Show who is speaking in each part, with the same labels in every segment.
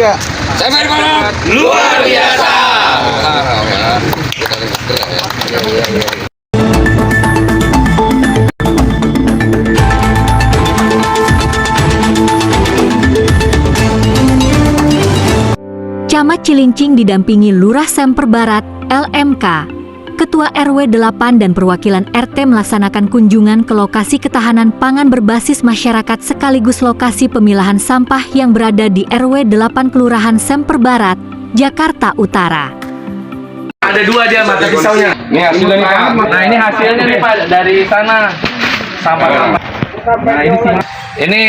Speaker 1: Ya.
Speaker 2: Semper Barat luar biasa.
Speaker 3: Camat Cilincing didampingi Lurah Semper Barat, LMK, Ketua RW 8 dan perwakilan RT melaksanakan kunjungan ke lokasi ketahanan pangan berbasis masyarakat sekaligus lokasi pemilahan sampah yang berada di RW 8 Kelurahan Semper Barat, Jakarta Utara.
Speaker 4: Ada dua dia mata pisaunya.
Speaker 1: Ini hasilnya nih Pak.
Speaker 4: Nah ini hasilnya nih Pak dari sana sampah. Nah ini sih. Ini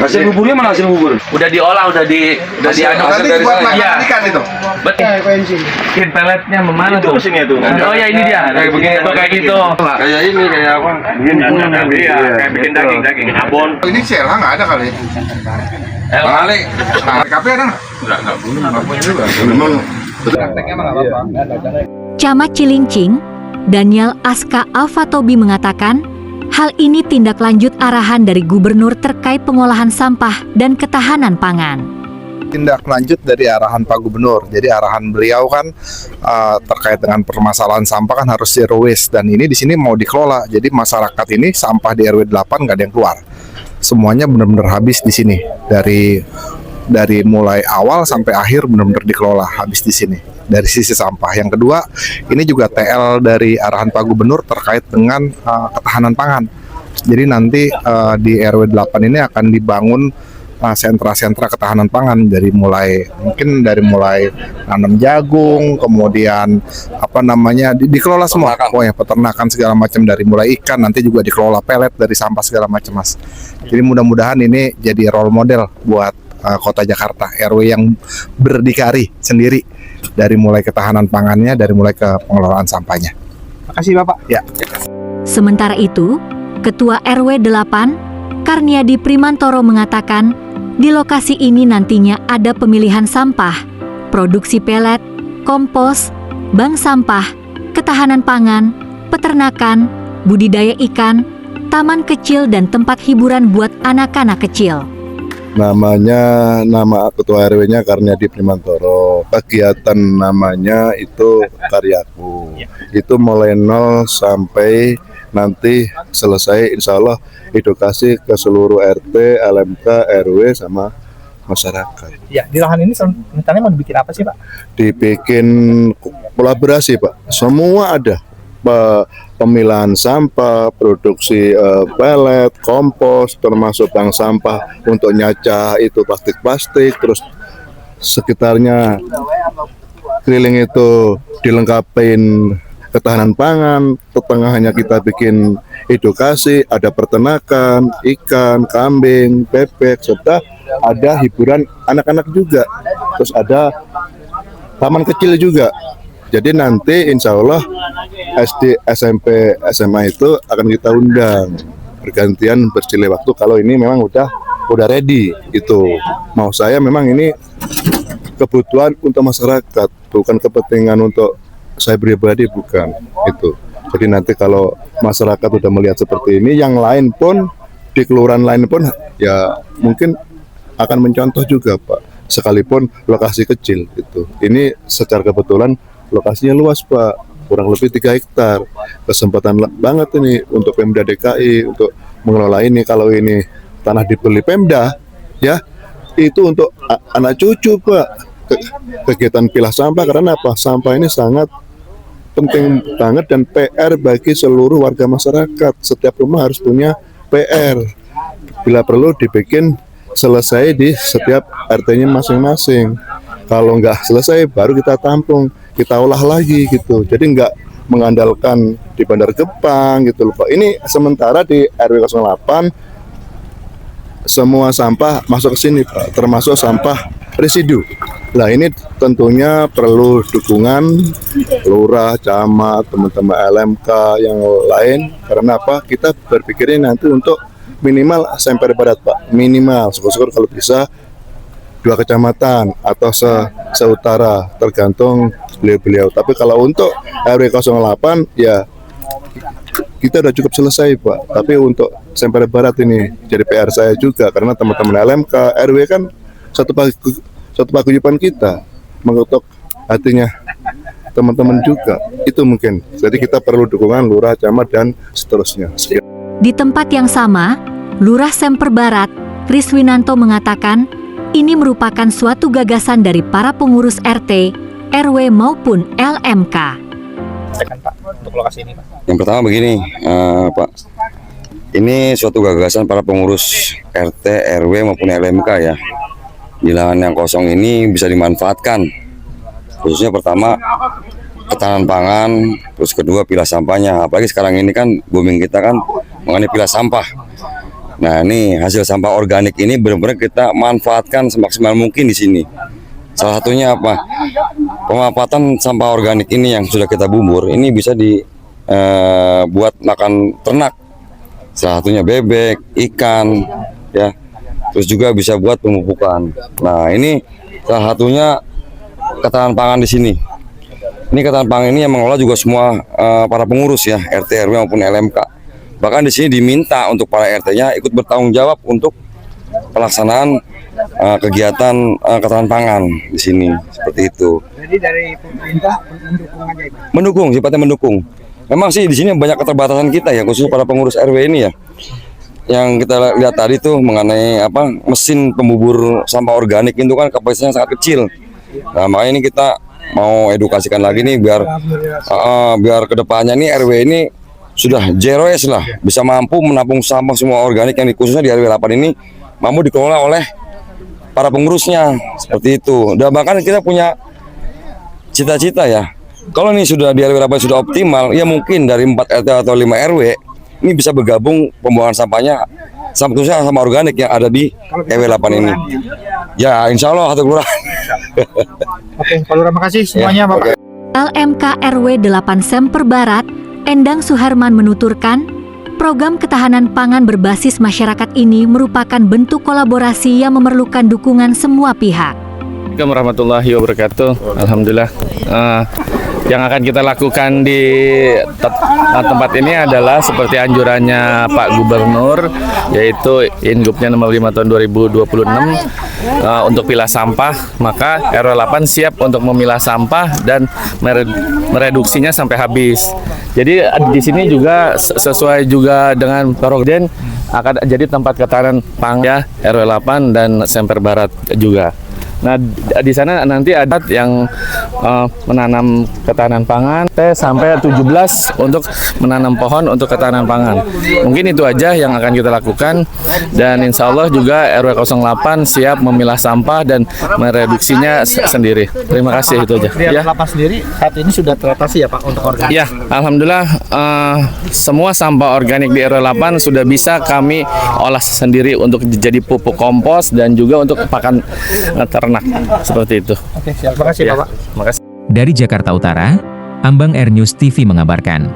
Speaker 1: Hasil buburnya mana hasil bubur?
Speaker 4: udah diolah, udah diaduk.
Speaker 1: Nanti buat makan
Speaker 4: Iya.
Speaker 1: ikan itu.
Speaker 4: Betul. Bikin peletnya memana tuh?
Speaker 1: Sini tuh.
Speaker 4: Oh ya ini dia.
Speaker 1: Kayak begini
Speaker 4: tuh kayak gitu.
Speaker 1: Kayak ini kayak apa?
Speaker 4: Iya, kayak bikin daging abon.
Speaker 1: Ini CLH nggak ada kali. Bang Ali, KP ada nggak? Nggak belum. Apa juga? Memang.
Speaker 3: Camat Cilincing, Daniel Aska Alfatobi mengatakan, hal ini tindak lanjut arahan dari gubernur terkait pengolahan sampah dan ketahanan pangan.
Speaker 5: Tindak lanjut dari arahan Pak Gubernur. Jadi arahan beliau kan terkait dengan permasalahan sampah kan harus zero waste, dan ini di sini mau dikelola. Jadi masyarakat ini sampah di RW 8 nggak ada yang keluar. Semuanya benar-benar habis di sini. Dari mulai awal sampai akhir benar-benar dikelola, habis di sini. Dari sisi sampah. Yang kedua, ini juga TL dari arahan Pak Gubernur terkait dengan ketahanan pangan. Jadi nanti di RW 8 ini akan dibangun sentra-sentra ketahanan pangan dari mulai nanam jagung, kemudian dikelola semua, pokoknya peternakan segala macam, dari mulai ikan, nanti juga dikelola pelet dari sampah segala macam, Mas. Jadi mudah-mudahan ini jadi role model buat Kota Jakarta, RW yang berdikari sendiri dari mulai ketahanan pangannya, dari mulai ke pengelolaan sampahnya.
Speaker 1: Makasih Bapak.
Speaker 5: Ya.
Speaker 3: Sementara itu, Ketua RW 8, Karniadi Primantoro mengatakan, di lokasi ini nantinya ada pemilihan sampah, produksi pelet, kompos, bank sampah, ketahanan pangan, peternakan, budidaya ikan, taman kecil dan tempat hiburan buat anak-anak kecil.
Speaker 6: Nama ketua RW-nya Karniadi Primantoro. Kegiatan namanya itu Karyaku. Itu mulai 0 sampai nanti selesai, insya Allah edukasi ke seluruh RT, LMK, RW sama masyarakat.
Speaker 7: Ya, di lahan ini rencananya mau dibikin apa sih Pak?
Speaker 6: Dibikin kolaborasi Pak. Semua ada. Pemilahan sampah, produksi pelet, kompos, termasuk bank sampah untuk nyacah itu plastik-plastik, terus sekitarnya keliling itu dilengkapin ketahanan pangan, tengahnya kita bikin edukasi, ada peternakan, ikan, kambing, bebek, serta ada hiburan anak-anak juga, terus ada taman kecil juga. Jadi nanti insya Allah SD, SMP, SMA itu akan kita undang bergantian bersilih waktu kalau ini memang udah ready itu. Mau saya memang ini kebutuhan untuk masyarakat, bukan kepentingan untuk saya pribadi, bukan itu. Jadi nanti kalau masyarakat udah melihat seperti ini, yang lain pun di kelurahan lain pun ya mungkin akan mencontoh juga Pak, sekalipun lokasi kecil itu. Ini secara kebetulan lokasinya luas Pak, kurang lebih 3 hektar. Kesempatan banget ini untuk Pemda DKI untuk mengelola ini. Kalau ini tanah dibeli Pemda, ya itu untuk anak cucu Pak. Kegiatan pilah sampah, karena apa? Sampah ini sangat penting banget dan PR bagi seluruh warga masyarakat. Setiap rumah harus punya PR. Bila perlu dibikin selesai di setiap RT-nya masing-masing. Kalau nggak selesai baru kita tampung, kita olah lagi gitu. Jadi nggak mengandalkan di Bandar Gebang gitu loh Pak. Ini sementara di RW 08 semua sampah masuk ke sini Pak, termasuk sampah residu. Nah ini tentunya perlu dukungan lurah, camat, teman-teman LMK yang lain. Karena apa? Kita berpikirnya nanti untuk minimal Semper Barat Pak, minimal. Syukur-syukur kalau bisa 2 kecamatan atau seutara, tergantung beliau-beliau. Tapi kalau untuk RW 08 ya kita udah cukup selesai Pak. Tapi untuk Semper Barat ini jadi PR saya juga, karena teman-teman LMK, RW kan satu paguyuban kita, mengetuk hatinya teman-teman juga. Itu mungkin. Jadi kita perlu dukungan lurah, camat, dan seterusnya. Sekian.
Speaker 3: Di tempat yang sama, Lurah Semper Barat, Riswinanto mengatakan ini merupakan suatu gagasan dari para pengurus RT, RW maupun LMK.
Speaker 7: Pak, untuk lokasi ini, Pak.
Speaker 8: Yang pertama begini, Pak, ini suatu gagasan para pengurus RT, RW maupun LMK ya. Di lahan yang kosong ini bisa dimanfaatkan. Khususnya pertama ketahanan pangan, terus kedua pilah sampahnya. Apalagi sekarang ini kan booming kita kan mengenai pilah sampah. Nah ini hasil sampah organik ini benar-benar kita manfaatkan semaksimal mungkin di sini. Salah satunya apa? Pemanfaatan sampah organik ini yang sudah kita bumbur ini bisa dibuat makan ternak. Salah satunya bebek, ikan, ya. Terus juga bisa buat pemupukan. Nah ini salah satunya ketahanan pangan di sini. Ini ketahanan pangan ini yang mengelola juga semua para pengurus ya, RT, RW maupun LMK. Bahkan di sini diminta untuk para RT-nya ikut bertanggung jawab untuk pelaksanaan kegiatan ketahanan pangan di sini, seperti itu.
Speaker 7: Jadi dari pemerintah mendukung aja, Pak?
Speaker 8: Mendukung, sifatnya mendukung. Memang sih di sini banyak keterbatasan kita ya, khususnya para pengurus RW ini ya. Yang kita lihat tadi tuh mengenai apa mesin pembubur sampah organik itu kan kapasitasnya sangat kecil. Nah makanya ini kita mau edukasikan lagi nih biar kedepannya nih RW ini sudah zero waste lah, bisa mampu menampung sampah semua organik yang khususnya di RW 8 ini mampu dikelola oleh para pengurusnya seperti itu. Dan bahkan kita punya cita-cita ya, kalau ini sudah di RW 8 sudah optimal, ya mungkin dari 4 RT atau 5 RW ini bisa bergabung pembuangan sampahnya khususnya sama organik yang ada di RW 8 ini. Ya insya Allah satu kelurahan.
Speaker 7: Oke, Pak Lurah, makasih semuanya, Bapak.
Speaker 3: LMK RW 8 Semper Barat, Endang Suherman menuturkan, program ketahanan pangan berbasis masyarakat ini merupakan bentuk kolaborasi yang memerlukan dukungan semua pihak.
Speaker 4: Assalamualaikum warahmatullahi wabarakatuh. Alhamdulillah. Yang akan kita lakukan di tempat ini adalah seperti anjurannya Pak Gubernur, yaitu Ingupnya nomor 5 tahun 2026 untuk pilah sampah. Maka RW 8 siap untuk memilah sampah dan mereduksinya sampai habis. Jadi di sini juga sesuai juga dengan Program akan jadi tempat ketahanan pangan ya, RW 8 dan Semper Barat juga. Nah, di sana nanti ada yang menanam ketahanan pangan sampai 17 untuk menanam pohon untuk ketahanan pangan. Mungkin itu aja yang akan kita lakukan, dan insya Allah juga RW 08 siap memilah sampah dan mereduksinya sendiri. Terima kasih, itu aja.
Speaker 7: Di RW 8 sendiri saat ini sudah teratasi ya Pak untuk organik?
Speaker 4: Ya, alhamdulillah semua sampah organik di RW 8 sudah bisa kami olah sendiri untuk jadi pupuk kompos dan juga untuk pakan ternak. Seperti itu.
Speaker 7: Oke, siap. Terima kasih, Bapak.
Speaker 4: Terima kasih.
Speaker 9: Dari Jakarta Utara, Ambang Air News TV mengabarkan.